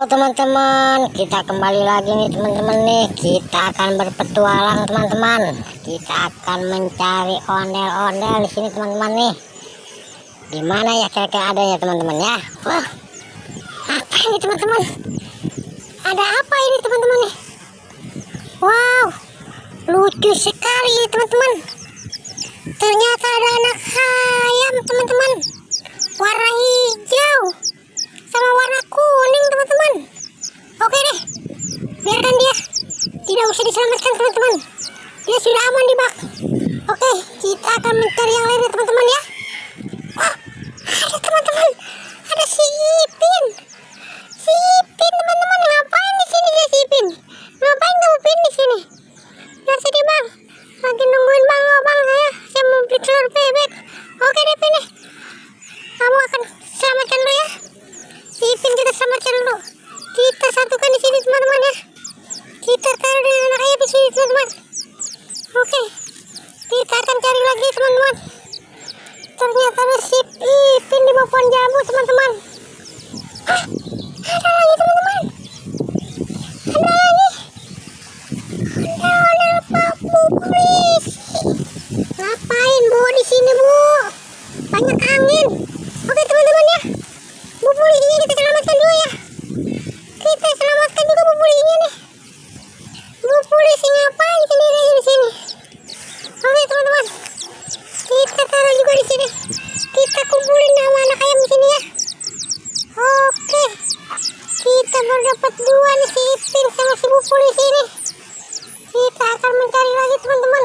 Teman-teman, kita kembali lagi nih teman-teman nih. Kita akan berpetualang teman-teman. Kita akan mencari ondel-ondel di sini teman-teman nih. Di mana ya kira-kira ada ya teman-teman ya? Wah, apa ini teman-teman? Ada apa ini teman-teman nih? Wow, lucu sekali ini teman-teman. Ternyata ada anak ayam teman-teman, warna hijau sama warna kuning teman-teman. Oke deh, biarkan dia, tidak usah diselamatkan teman-teman, dia sudah aman di bak. Oke, kita akan mencari yang lain teman-teman ya. Wah, ada teman-teman, ada si Ipin. Si Ipin teman-teman, ngapain di sini ya si Ipin? Ngapain kamu Pin di sini? Biar sedih bang, lagi nungguin bang saya mau beli telur bebek. Oke deh Pin nih, kamu akan selamatkan dulu ya. Si Ipin kita selamatkan dulu. Kita satukan di sini teman-teman ya. Kita taruh dengan anak ayam di sini teman-teman. Oke, kita akan cari lagi teman-teman. Ternyata ada si Ipin di bawah pohon jambu teman-teman. Hah, ada lagi teman-teman. Ada lagi. Ada Pak Bu polisi. Ngapain Bu di sini Bu? Banyak angin. Oke teman-teman ya. Bu polisinya kita selamatkan dulu ya. Kita selamatkan juga Bu polisinya nih. Bu polisi ngapain sendiri di sini? Oke teman-teman, kita taruh juga di sini. Kita kumpulin nama anak ayam di sini ya. Oke, kita baru dapat dua nih, si Ipin sama si Bu polisi ini. Kita akan mencari lagi teman-teman.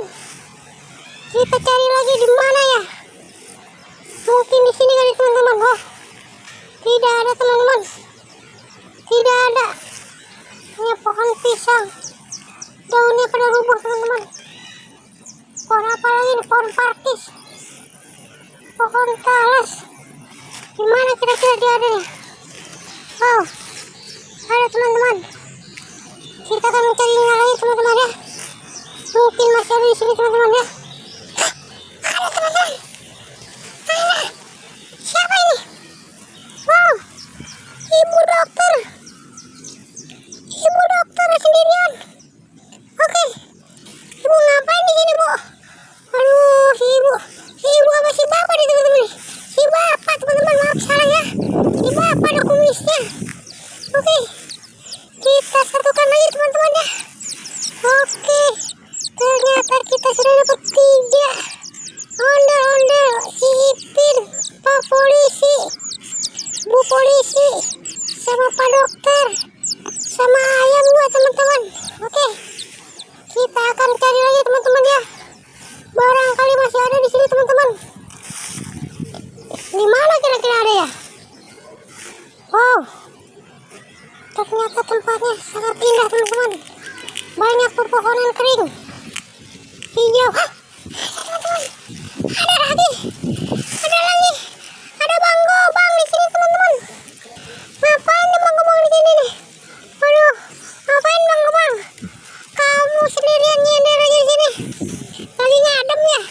Kita cari lagi di mana ya? Mungkin di sini kali teman-teman. Wah, tidak ada teman-teman. Tidak ada. Ini pohon pisang. Daunnya pada rubuh teman-teman. Pohon apa lagi nih? Pohon pakis. Pohon talas. Gimana kira-kira dia ada nih? Wow, ada teman-teman. Kita akan mencari yang lain teman-teman ya. Mungkin masih ada di sini teman-teman ya. Ada teman-teman. Ada. Siapa ini? Wow, ibu dokter. Ibu dokter sendirian. Oke, ibu ngapain di sini Bu? Aduh, si ibu apa si bapak nih teman-teman? Si bapak teman-teman, maaf salah ya. Si bapak ada kumisnya. Oke, kita satukan lagi teman-teman ya. Oke, ternyata kita sudah dapat 3 ondel-ondel. Si Ipin, Pak polisi, Bu polisi, sama Pak dokter, sama ayam juga teman-teman. Oke, kita akan cari lagi teman-teman ya. Barangkali masih ada di sini teman-teman. Di mana kira-kira ada ya? Wow, ternyata tempatnya sangat indah teman-teman. Banyak pepohonan kering, hijau. Hah, teman-teman, ada lagi. Ada Bang Gobang di sini teman-teman. Ngapain nih Bang Gobang di sini nih? Waduh, ngapain Bang Gobang? Kamu sendirian nyender aja di sini. Lagi ngadem ya.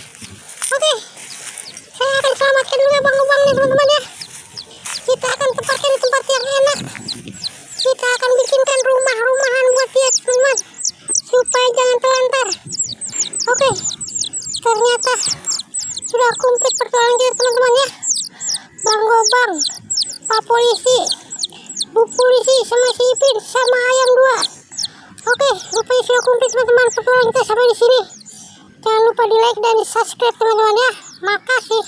Oke, saya akan selamatkan juga Bang Gobang nih teman-teman ya. Kita akan tempatkan di tempat yang enak. Kita akan bikinkan rumah-rumahan buat dia teman-teman, supaya jangan terlantar. Oke, ternyata sudah komplit pertualangan kita teman-teman ya. Bang Gobang, Pak polisi, Bu polisi, sama si Ipin, sama ayam 2. Oke, rupanya sudah komplit teman-teman pertualangan kita sampai di sini. Jangan lupa di like dan di subscribe teman-teman ya. Makasih.